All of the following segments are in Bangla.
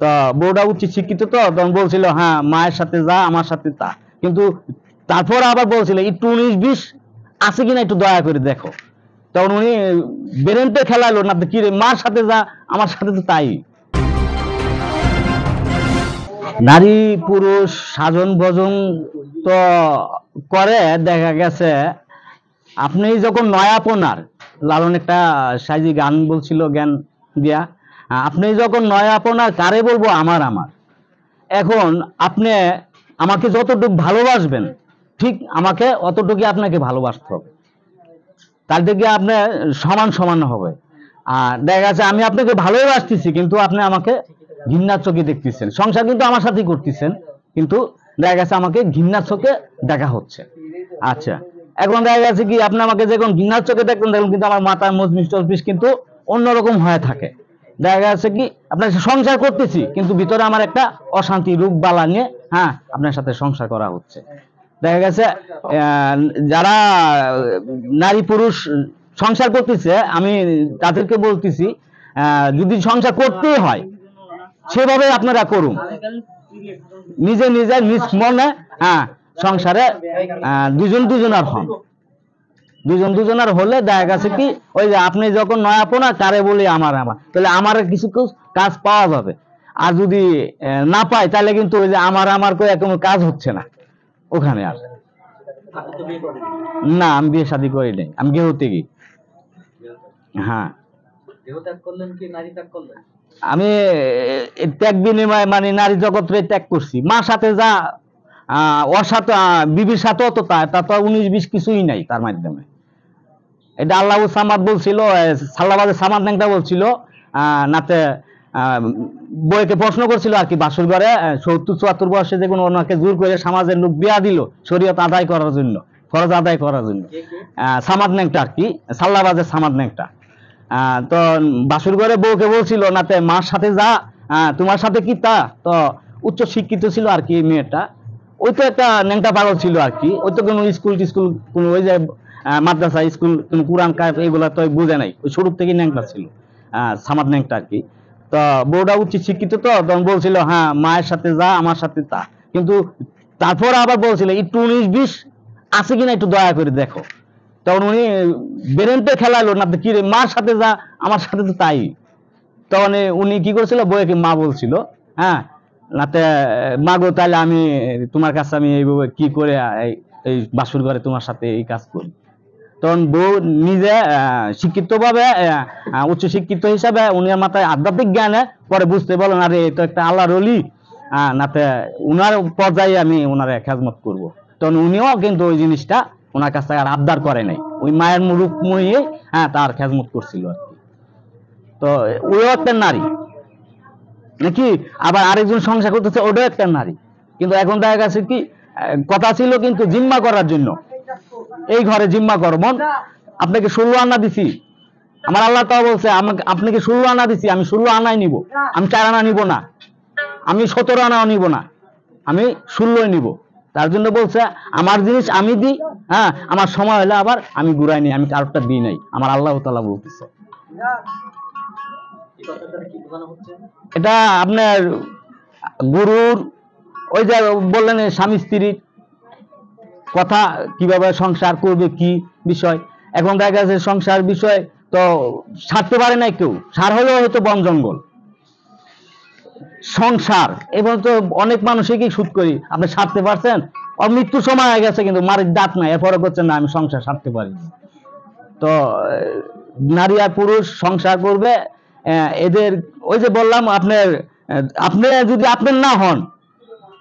তো বউটা উচ্চ শিক্ষিত, তো তখন বলছিল হ্যাঁ মায়ের সাথে যা আমার সাথে তা, কিন্তু তারপর আবার বলছিল একটু 19-20 আছে কিনা একটু দয়া করে দেখো। তখন উনি বেরেন্টে খেলালো না, কি রে মার সাথে যা আমার সাথে তো তাই। নারী পুরুষ সাজন ভজন তো করে, দেখা গেছে আপনি যখন নয়াপনার, লালন একটা সাইজি গান বলছিল জ্ঞান দিয়া, আপনি যখন নয়াপনার কারে বলবো আমার আমার, এখন আপনি আমাকে যতটুকু ভালোবাসবেন ঠিক আমাকে অতটুকু আপনাকে ভালোবাসতে হবে, তার দিকে আপনি সমান সমান হবে। আর দেখা যাচ্ছে আমি আপনাকে ভালোবাসতেছি কিন্তু আপনি আমাকে ঘৃণার চোখে দেখতেছেন, সংসার কিন্তু আমার সাথেই করতেছেন কিন্তু দেখা গেছে আমাকে ঘৃণার চোখে দেখা হচ্ছে। আচ্ছা, এখন দেখা গেছে কি আপনি আমাকে যখন ঘৃণার চোখে দেখবেন তখন কিন্তু আমার মাথায় মজমিস টজমিস কিন্তু অন্যরকম হয়ে থাকে। দেখা যাচ্ছে কি আপনার সংসার করতেছি কিন্তু ভিতরে আমার একটা অশান্তি রোগ বালা নিয়ে আপনার সাথে সংসার করা হচ্ছে। দেখা গেছে যারা নারী পুরুষ সংসার করতেছে আমি তাদেরকে বলতেছি যদি সংসার করতেই হয় সেভাবে আপনারা করুন, নিজে নিজে নিজ মনে সংসারে দুজন দুজনার হন, দুজন দুজনার হলে দেখা গেছে কি ওই যে আপনি যখন নয়াপনা কারে বলি আমার আমার, তাহলে আমার কিছু কাজ পাওয়া যাবে। আর যদি না পাই তাহলে কিন্তু ওই যে আমার আমার করে কোনো কাজ হচ্ছে না ওখানে। আর না, আমি বিয়ে শাদী করি নাই, আমি গেহতে গিয়ে। হ্যাঁ, আমি ত্যাগ বিনিময় মানে নারী জগৎ ত্যাগ করছি, মার সাথে যা ওর সাথে বিবির সাথেও তো তা তো 19-20 কিছুই নাই তার মাধ্যমে। এটা আল্লাহ সামাদ বলছিল, সাল্লাবাদের সামাদ ন্যাংটা বলছিল নাতে বইকে প্রশ্ন করছিল আর কি বাসুর ঘরে 70-74 বয়সে যে কোনো ওনাকে জোর করে সমাজের লোক বিয়া দিল শরীয়ত আদায় করার জন্য, ফরজ আদায় করার জন্য। সামাদ ন্যাংটা আর কি, সাল্লাবাদের সামাদ ন্যাংটা। তো বাসুর ঘরে বউকে বলছিল নাতে মার সাথে যা তোমার সাথে কি তা, তো উচ্চ শিক্ষিত ছিল আর কি মেয়েটা, ওই তো একটা ন্যাংটা পাগল ছিল আর কি, ওই তো কোনো স্কুল টিস্কুল কোনো ওই যে মাদ্রাসা স্কুল কোনো কোরআন কায়েম এগুলো তো বুঝে নাই, ওই শুরু থেকে ন্যাংটা ছিল সামাদ ন্যাংটা আর কি। তো বউটা উচ্চ শিক্ষিত, তো তখন বলছিল হ্যাঁ মায়ের সাথে যা আমার সাথে তা, কিন্তু তারপর আবার বলছিল একটু 19-20 আছে কিনা একটু দয়া করে দেখো। তখন উনি বেরেন্টে খেলালো না, কি রে মার সাথে যা আমার সাথে তো তাই। তখন উনি কি করছিল বউকে মা বলছিল নাতে মা গো তাহলে আমি তোমার কাছে আমি এইভাবে কি করে এই বাসুর ঘরে তোমার সাথে এই কাজ করি। তখন বউ নিজে শিক্ষিত ভাবে উচ্চ শিক্ষিত হিসাবে উনার মাথায় আধ্যাত্মিক জ্ঞানে পরে বুঝতে বলেন আরে তো একটা আল্লাহর ওলি, নাতে উনার পর্যায়ে আমি ওনারে খেজমত করব। তখন উনিও কিন্তু ওই জিনিসটা ওনার কাছ থেকে আর আবদার করে নাই, ওই মায়ের মুরুখ মুড়িয়ে তার খেজমত করছিল আর কি। তো ওইও একটা নারী নাকি, আবার আরেকজন সংসার করতেছে ওটাও একটা নারী, কিন্তু এখন দেখা গেছে কি কথা ছিল কিন্তু জিম্মা করার জন্য, এই ঘরে জিম্মা কর মন, আপনাকে 16 আনা দিছি, আমার আল্লাহ তাআলা বলছে আপনাকে 16 আনা দিছি, আমি 16 আনাই নিব, আমি 4 আনা নিব না, আমি 17 আনাও নিব না, আমি 16ই নিব। তার জন্য বলছে আমার জিনিস আমি দিই, আমার সময় হলে আবার আমি ঘুরাই নি, আমি কারোরটা দিই নাই, আমার আল্লাহ তাআলা বলতেছে। এটা আপনার গুরুর ওই যে বললেন স্বামী স্ত্রীর কথা কিভাবে সংসার করবে কি বিষয়, এখন দেখা গেছে সংসার বিষয় তো সারতে পারে নাই কেউ, সার হলেও হয়তো বন জঙ্গল সংসার, এবং তো অনেক মানুষই কি সুদ করি আপনি সারতে পারছেন, ওর মৃত্যুর সময় হয়ে গেছে কিন্তু মারির দাঁত নাই, এরপরে করছেন না আমি সংসার সারতে পারি। তো নারী আর পুরুষ সংসার করবে, এদের ওই যে বললাম আপনার আপনি যদি আপনার না হন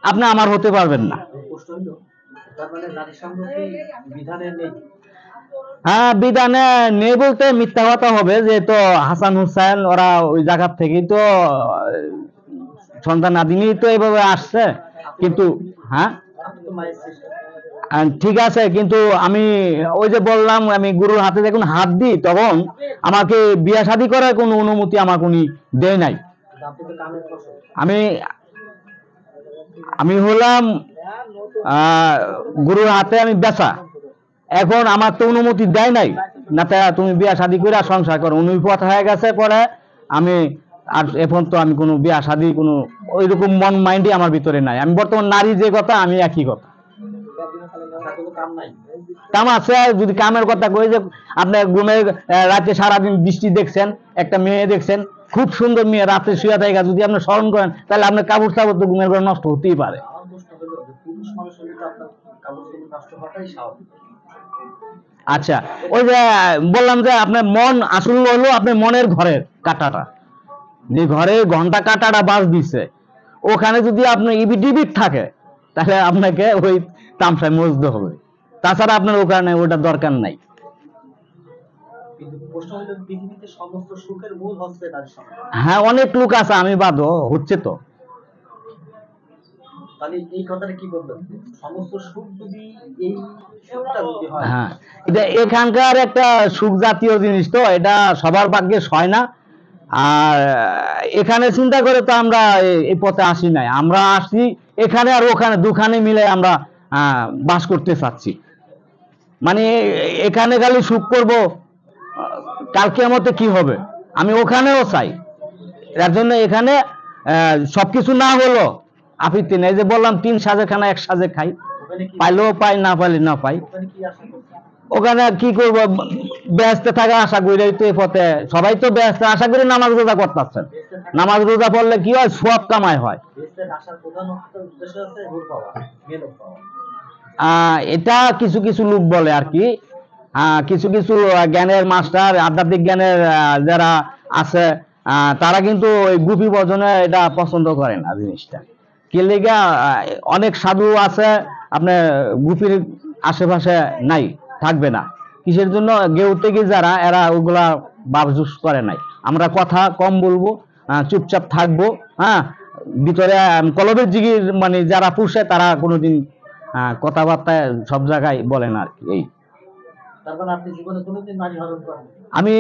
আপনি আমার হতে পারবেন না। বিধানে নেই বলতে মিথ্যা কথা হবে, যেহেতু হাসান হুসাইন ওরা ওই জায়গা থেকেই তো সন্তান আদিনী তো এইভাবে আসছে, কিন্তু ঠিক আছে, কিন্তু আমি ওই যে বললাম আমি গুরুর হাতে যখন হাত দিই তখন আমাকে বিয়া শাদী করার কোনো অনুমতি আমাকে উনি দেয় নাই। আমি আমি হলাম গুরুর হাতে আমি বেচা, এখন আমার তো অনুমতি দেয় নাই না, তুমি বিয়া শাদী করে সংসার করো, উনি কথা হয়ে গেছে। পরে আমি আর এখন তো আমি কোনো বিয়া শাদী কোনো ওইরকম মন মাইন্ডই আমার ভিতরে নাই। আমি বর্তমান নারী যে কথা আমি একই কথা। কাম আছে, যদি কামের কথা কই যে আপনি ঘুমের রাতে সারাদিন বৃষ্টি দেখছেন, একটা মেয়ে দেখছেন খুব সুন্দর মেয়ে, রাতে শুয়ে থাকে, যদি আপনি স্মরণ করেন তাহলে আপনার কাপড় চাপড় তো ঘুমের ঘরে নষ্ট হতেই পারে। আচ্ছা, ওই যে বললাম যে আপনার মন আসল হলো আপনার মনের ঘরের কাটাটা, যে ঘরে ঘন্টা কাটাটা বাজ দিচ্ছে, ওখানে যদি আপনার ইবিডিবিট থাকে তাহলে আপনাকে ওই তামসায় মজতে হবে, তাছাড়া আপনার ওখানে ওটা দরকার নাই। হ্যাঁ, অনেক লোক আছে, আমি বাদও হচ্ছে তো। হ্যাঁ, এটা এখানকার একটা সুখ জাতীয় জিনিস, তো এটা সবার ভাগ্যে হয় না। আর এখানে চিন্তা করে তো আমরা এই পথে আসি নাই, আমরা আসি এখানে আর ওখানে দুখানে মিলে আমরা বাস করতে চাচ্ছি। মানে এখানে খালি সুখ করব, কালকে মতে কি হবে আমি ওখানেও চাই। এর জন্য এখানে সবকিছু না হলো আপত্তি নেই, যে বললাম 3 সাজে খানা 1 সাজে খাই, পাইলেও পাই না পাইলে না পাই। ওখানে কি করব, ব্যস্ত থাকা আশা করি তো এই পথে সবাই তো ব্যস্ত, আশা করি নামাজ রোজা করতেছেন। নামাজ রোজা পড়লে কি হয়, সওয়াব কামাই হয়। এটা কিছু কিছু লোক বলে আর কি, কিছু কিছু জ্ঞানের মাস্টার, আধ্যাত্মিক জ্ঞানের যারা আছে, তারা কিন্তু ওই গুপি ভজনে এটা পছন্দ করে না জিনিসটা। কি লেগা, অনেক সাধু আছে আপনার গুপির আশেপাশে নাই, থাকবে না। কিসের জন্য, গেউতে যারা এরা ওগুলা বাবজুস করে নাই। আমরা কথা কম বলবো, চুপচাপ থাকবো। হ্যাঁ, ভিতরে কলবের জিগির মানে যারা পুষে তারা কোনোদিন কথাবার্তা সব জায়গায় বলে না আর কি। এই আমি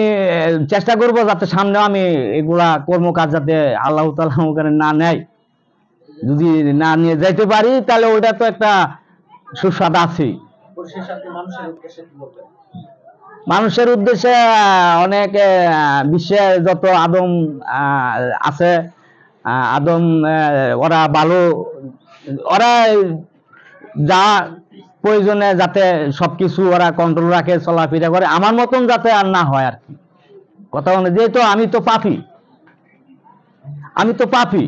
চেষ্টা করবো যাতে সামনে আমি এগুলা কর্মকাজ যাতে আল্লাহ তাআলা ওখানে না নেয়। যদি না নিয়ে যাইতে পারি তাহলে ওইটা তো একটা সুস্বাদ আছেই। মানুষের উদ্দেশ্যে অনেক বিশ্বে যত আদম আছে, আদম ওরা ভালো, ওরা যা প্রয়োজনে যাতে সবকিছু ওরা কন্ট্রোল রাখে, চলাফেরা করে, আমার মতন যাতে আর না হয় আর কি। কথা বলে যেহেতু আমি তো পাপী,